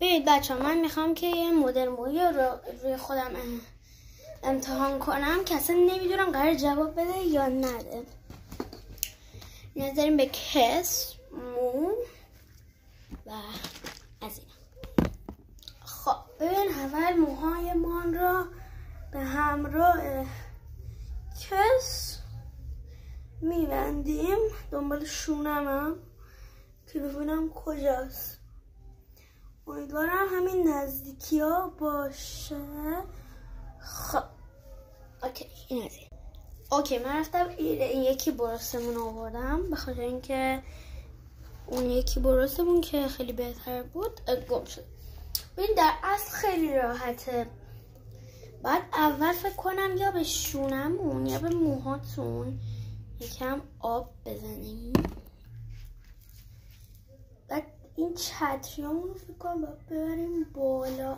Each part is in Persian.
ببینید بچه ها، من میخوام که یه مدل مویی رو روی خودم امتحان کنم که اصلا نمیدونم قرار جواب بده یا نده. نظریم به کس، مو و از این. خب ببین اول موهای من را به همراه کس میبندیم دنبال شونمم که ببینم کجاست. امیدوارم همین نزدیکی ها باشه. خب اوکی، این از این. اوکی، من رفتم این یکی برسمون آوردم به خاطر اینکه اون یکی برسمون که خیلی بهتر بود گم شد. ببین در اصل خیلی راحته. بعد اول فکر کنم یا به شونمون یا به موهاتون یکم آب بزنیم. بعد این چتریامون رو فکر کنم باید ببریم بالا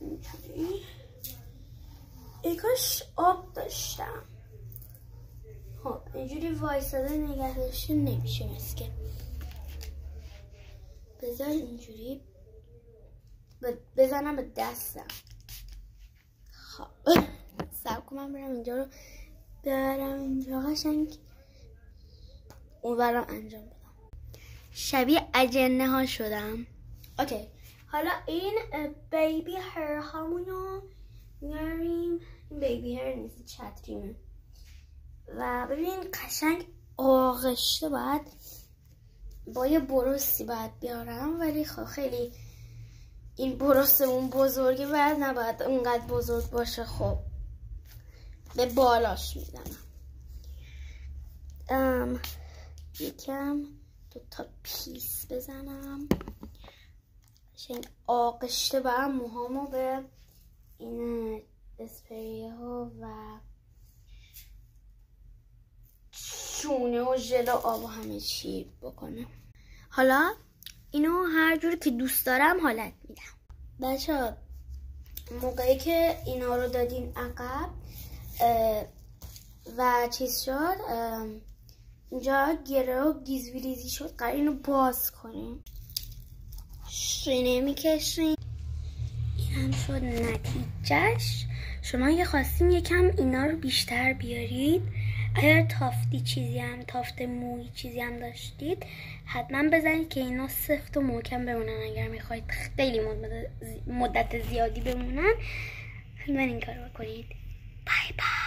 اینجوری. ای کاش آب داشتم. خب اینجوری وایساده نگه داشته نمیشه مسکه. بذار اینجوری بزنم به دستم. خب سب کنم برم اینجا رو برم اینجا قشنگ اون برم انجام بدم. شبیه اجنه ها شدم. اوکی، حالا این بیبی هر همونو میاریم. این بیبی هر نیست، چتریمه. و ببین قشنگ آغشته باید با یه برسی باید بیارم، ولی خب خیلی این برسمون بزرگه و نباید اونقدر بزرگ باشه. خب به بالاش میزنم. یکم 2 تا پیس بزنم قشنگ آغشته برم موهامو به این اسپریه ها و شونه و ژل و آب و همه چی بکنم. حالا اینو هر جوری که دوست دارم حالت میدم. بچه موقعی که اینا رو دادین عقب و چیز شد اینجا گره و گیزویریزی شد، قرار اینو باز کنیم. شینه میکشیم. این هم شد نتیجهش. شما اگه خواستیم یکم اینا رو بیشتر بیارید، اگر تافتی چیزی هم تافت موی چیزی هم داشتید حتما بزنید که اینا سفت و محکم بمونن. اگر میخواید خیلی مدت زیادی بمونن حتما این کار رو کنید. بای بای.